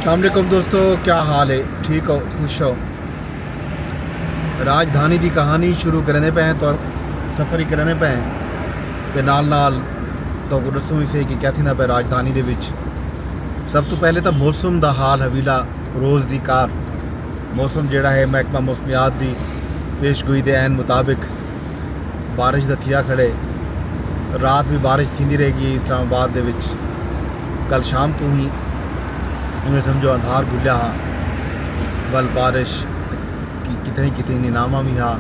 अस्सलामुअलैकुम दोस्तों, क्या हाल है? ठीक हो? खुश हो? राजधानी की कहानी शुरू करने पे हैं तो सफ़र ही करने पे हैं ते नाल तो दसूँ इसे कि क्या थी ना पे राजधानी दे विच सब तो पहले तो मौसम का हाल हवीला रोज़ की कार मौसम जोड़ा है महकमा मौसमियात की पेशगोई के एन मुताबिक बारिश का थिया खड़े। रात भी बारिश थी रहेगी इस्लामाबाद दे विच। कल शाम तो ही इवें समझो अंधार खुलिया हा, वल बारिश कितने नीनामा भी हा।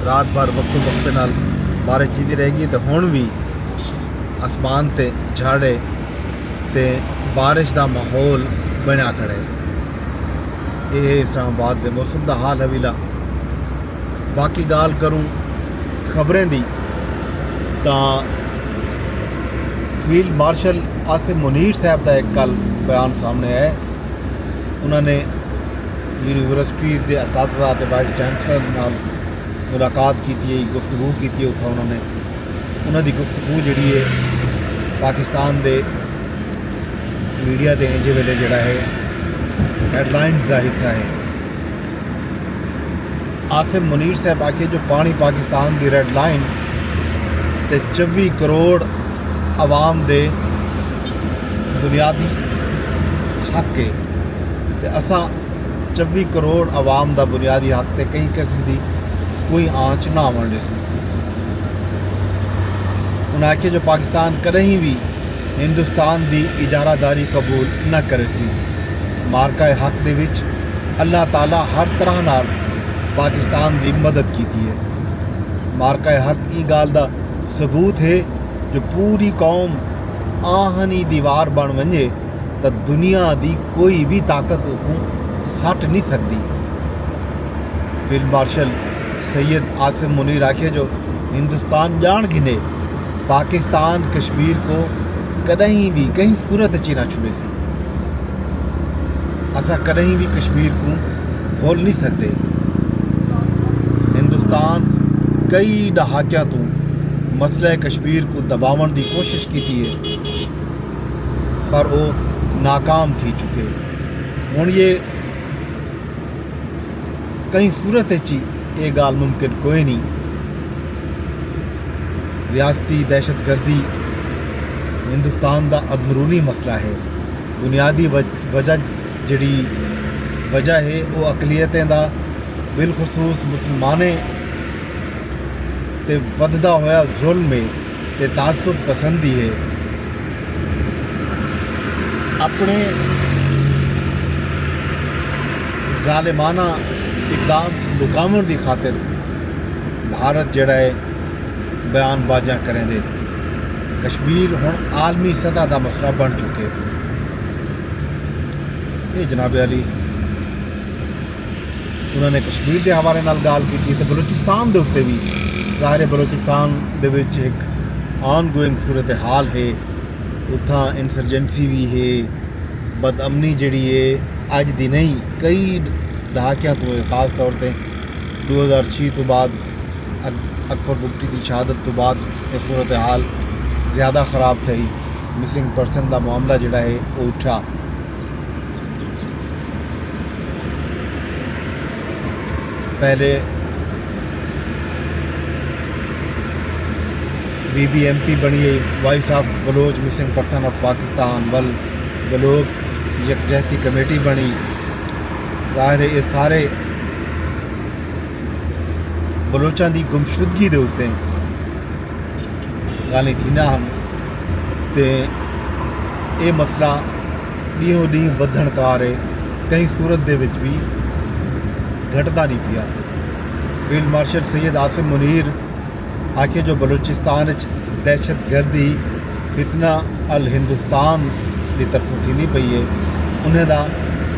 रात भर वक्तों वक्त नाल बारिश थी रहेगी तो हुण भी आसमान ते झाड़े ते बारिश का माहौल बनया खड़े। ये इस्लामाबाद के मौसम का हाल हवीला। बाकी गाल करूँ खबरें की तो फील्ड मार्शल आसिम मुनीर साहब का एक कल बयान सामने आया। उन्होंने यूनिवर्सिटीज़ के असातिज़ा ते वाइस चांसलर नाल मुलाकात की, गुफ्तगू की। उत्थों उन्होंने गुफ्तगू जी है पाकिस्तान के मीडिया के इंज वेले जोड़ा है हैडलाइंस का हिस्सा है। आसिम मुनीर साहब आखिए जो पानी पाकिस्तान की रेड लाइन ते 24 करोड़ आवाम दे बुनियादी हक है ते असा 24 करोड़ आवाम का बुनियादी हक ते कई किस्म की कोई आँच ना आवन सी। उन्हें आखिए जो पाकिस्तान कहीं भी हिंदुस्तान की इजारादारी कबूल न करे सी। मार्का हक दे विच अल्लाह ताला हर तरह नाल पाकिस्तान की मदद की है। मार्का हक की गाल का सबूत है जो पूरी कौम आहनी दीवार बन वजे तो दुनिया की कोई भी ताकत उसको सट नहीं सकती। फील्ड मार्शल सैयद आसिम मुनीर आखे जो हिंदुस्तान जान गिने पाकिस्तान कश्मीर को कहीं भी कहीं सूरत ची ना छुड़े सी। असा कहीं भी कश्मीर को भूल नहीं सकते। हिंदुस्तान कई दहाकियां तो मसला कश्मीर को दबावन की कोशिश की है पर वो नाकाम थी चुके। हुण ये कई सूरत ची ये गाल मुमकिन कोई नहीं। रियासती दहशत गर्दी हिंदुस्तान का अंदरूनी मसला है। बुनियादी वजह है वो अकलीतें का बिलखसूस मुसलमाने ते वधदा होया जुल्म ते तासुब पसंदी है। अपने जालिमाना इकदाम रुकावण की खातिर भारत जड़ा है बयानबाजियां करें दे। कश्मीर हुण आलमी सतह का मसला बन चुके। ये जनाब अली उन्होंने कश्मीर के हवाले नाल गाल की तो बलूचिस्तान के उत्ते भी ज़ाहिर है बलूचिस्तान दे विच एक ऑन गोइंग सूरत हाल है। उत्थां इंसरजेंसी भी है, बदअमनी जी है अज दी नहीं कई दहाकियां तो है। ख़ास तौर पर 2006 तो बाद अकबर बुगटी की शहादत तो बाद ये सूरत हाल ज़्यादा ख़राब थी। मिसिंग परसन का मामला जोड़ा है वो उठा। पहले BBMP बनी है voice of Baloch missing person of Pakistan. वल बलोच यकजहती कमेटी बनी। ज़ाहिर है ये सारे बलोचों की गुमशुदगी के उत्ते गाली थी ना हम ते ये मसला ॾींहों ॾींहुं वधण कार है। कई सूरत दे विच भी घटता नहीं पिया। फील्ड मार्शल सैयद आसिम मुनीर आखे जो बलूचिस्तान दहशत गर्दी फितना अल हिंदुस्तान की तरफों थी नहीं पई है उन्हें दा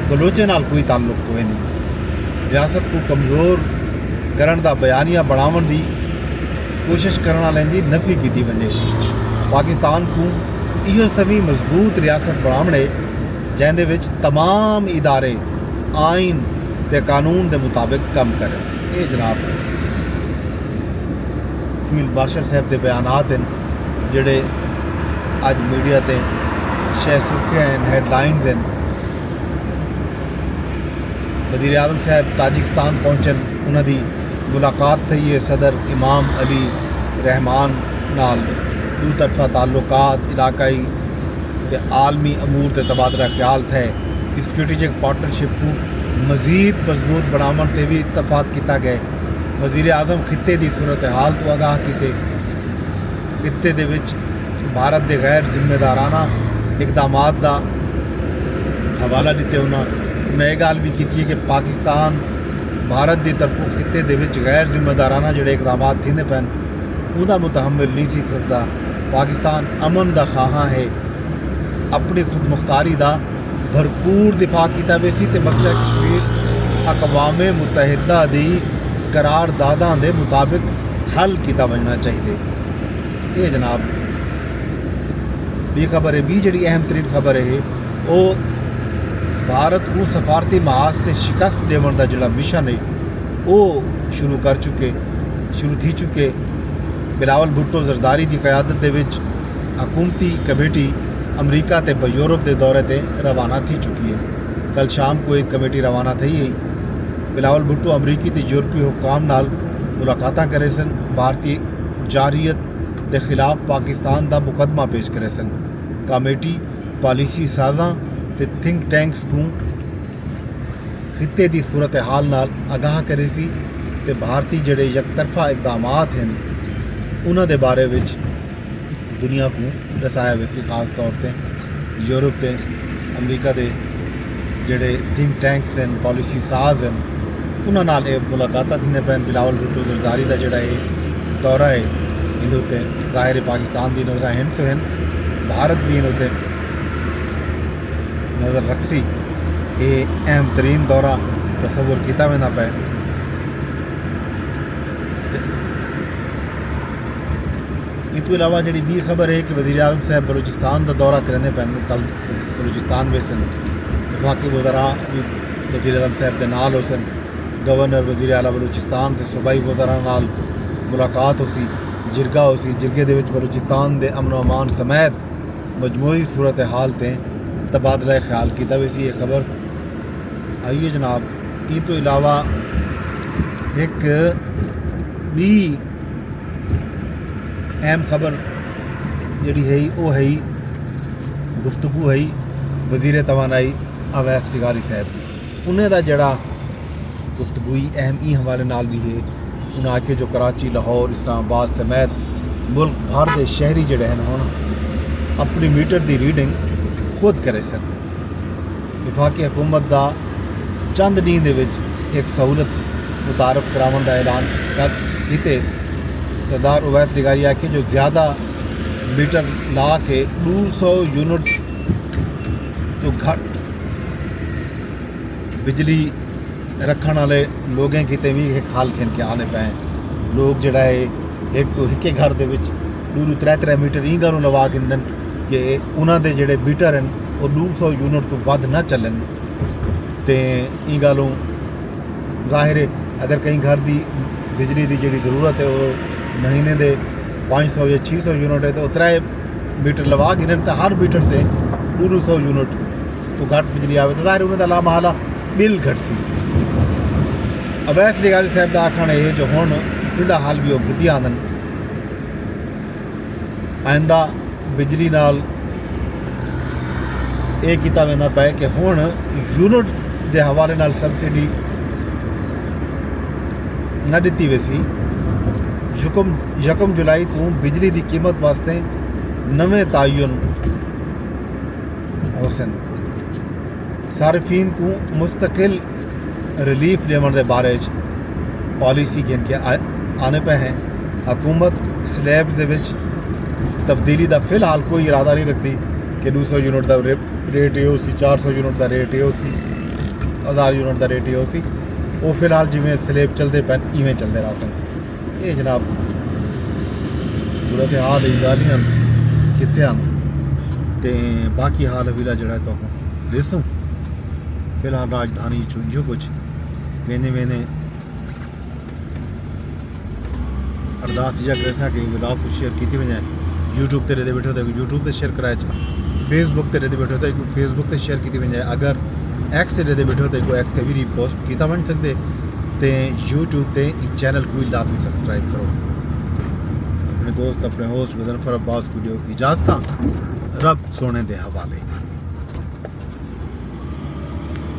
बलोचे नाल कोई ताल्लुक कोई नहीं। रियासत को कमज़ोर करन दा बयानिया बनावन की कोशिश करने वाले की नफी की वजे। पाकिस्तान को इहो सभी मजबूत रियासत बनावणे जैंदे विच तमाम इदारे आइन ते कानून के मुताबिक कम करें। ये जनाब फील्ड मार्शल साहब के बयानात हैं जोड़े अज मीडिया ते शह सुर्खियां हैडलाइंस हैं। वज़ीर आज़म साहब ताजिकिस्तान पहुँचन, उन्होंने मुलाकात थी है सदर इमाम अली रहमान नाल, दो तरफा ताल्लुकात, इलाकाई ते आलमी अमूर ते तबादला ख्याल थे। स्ट्रेटेजिक पार्टनरशिप को मज़ीद मजबूत बनावन ते भी इतफाक किया गया। वज़ीर आज़म खिते की सूरत हाल तो आगाह किए, खिते दे विच भारत के गैर जिम्मेदाराना इकदामात का हवाला दिते। उन्हें यह गल भी की कि पाकिस्तान भारत की तरफों खिते दे विच गैर जिम्मेदाराना जोड़े इकदामात थींदे पैन उहदा मुतहम्मिल नहीं सी सकता। पाकिस्तान अमन का खाहा है, अपनी खुद मुख्तारी का भरपूर दिफा किया वैसी तो मसला कश्मीर अक़वाम मुतहदा की करारदादा के मुताबिक हल किया बनना चाहिए। ये जनाब ये खबर है भी जी अहम तरीन खबर है वो भारत को सफारती महाज से शिकस्त देवन का जोड़ा मिशन है वो शुरू थी चुके। बिलावल भुट्टो जरदारी की क्यादत के हुकूमती कमेटी अमरीका ते यूरोप के दौरे ते रवाना थी चुकी है। कल शाम को एक कमेटी रवाना थी है। बिलावल भुट्टो अमरीकी ते यूरोपी हुकाम नाल मुलाकात करे सन, भारतीय जारियत के खिलाफ पाकिस्तान का मुकदमा पेश करे सन। कमेटी पॉलिसी साजा ते थिंक टैंक्स को खिते की सूरत हाल नाल आगाह करे सी ते भारतीय जड़े यकतरफा इकदामात हैं उन्होंने बारे विच दुनिया को दसाया वैसी, खास तौर पर यूरोप के अमरीका के जड़े थिंक टैंक्स हैं, पॉलिसी साज हैं, उन्होंने मुलाकात थी पैन। बिलावल भुट्टो जरदारी का जोड़ा ये दौरा है इनते ज़ाहिर पाकिस्तान की नज़र हैं तो हैं, भारत भी इनते नज़र रखसी। ये अहम तरीन दौरा तस्वुर किया वेंदा पे। इस तो इलावा जी बी खबर है कि वज़ीर आज़म साहब बलूचिस्तान का दौरा करेंदे पैन। कल बलूचिस्तान वेसन वफाकी वज़रा भी वज़ीर आज़म साहब के नाल हो सन। गवर्नर वज़ीर आला बलूचिस्तान के सूबाई वज़रा नाल मुलाकात होसी, जिरगा होसी। जिरगे दे विच बलूचिस्तान के अमन अमान समेत मजमूई सूरत हाल ते तबादला ख्याल किया वैसी ये खबर आई है जनाब। ये तो इलावा एक भी अहम खबर जी है वो है गुफ्तगू है वज़ीर तवानाई अवैस टिगारी साहब की। उन्हें दा जड़ा गुफ्तगू अहम ई हवाले नाल भी है। उन्हें आके जो कराची, लाहौर, इस्लामाबाद समेत मुल्क भर के शहरी जड़े हैं हुण अपनी मीटर की रीडिंग खुद करे सन। विफाकी हुकूमत का चंद दी दे विच एक सहूलत मुतारफ करावन का ऐलान कर किते। सरदार उवैस टिगारी आखे जो ज़्यादा मीटर ला के 200 यूनिट तो घट बिजली रखने वाले लोगों किते भी एक हाल खेन के आने पे लोग जड़ा है एक तो एक घर के 2-3 मीटर ई गलों लवा गिंदन कि उन्होंने जोड़े मीटर हैं वो 200 यूनिट तो वध ना चलन। तो ई गलों जाहिर है अगर कहीं घर की बिजली की जी जरूरत है वो महीने के 500 या 600 यूनिट है तो 3 मीटर लवा गिनन तो हर मीटर से 200 यूनिट तो घट बिजली आए तो जाहिर उन्होंने ला महाला बिल घट सी। अवैस टिगारी साहब का आखना है जो हुण इहदा हल भी वो कीती आंदन। आइंदा बिजली नाल ये किया वेंदा पे कि हुण यूनिट के हवाले नाल सबसिडी न दी वैसी। यकम जुलाई तो बिजली की कीमत वास्ते नवे तयन होसन। सार्फिन को मुस्तकिल रिलीफ देवन के बारे पॉलिसी गिन के आने पे हैं। हुकूमत स्लैब के तब्दीली का फिलहाल कोई इरादा नहीं रखती कि 200 यूनिट का रेट ये सी, 400 यूनिट का रेट ये सी, 1000 यूनिट का रेट ये सी। वो फिलहाल जिमें स्लैब चलते पैन इवें चलते रह सन। ये जनाब सूरत हाल गालियाँ किस्से तो बाकी हाल हवीला जड़ा तो दसूँ। फिलहाल राजधानी चुंजो कुछ वेने वेने अरदास या ग्रथा के ब्लॉग को शेयर की वजह यूट्यूब ते रहते बैठे होते यूट्यूब से शेयर कराया, फेसबुक ते रहते बैठे होते फेसबुक से शेयर की वजह। अगर एक्स ते दे बैठो तो एक्स ते भी रीपोस्ट किया बन सकते तो यूट्यूब ते चैनल को भी लाजमी सब्सक्राइब करो। अपने दोस्त अपने होस्ट मुजफ्फर अब्बास को जो इजाज़त रब सोने दे हवाले।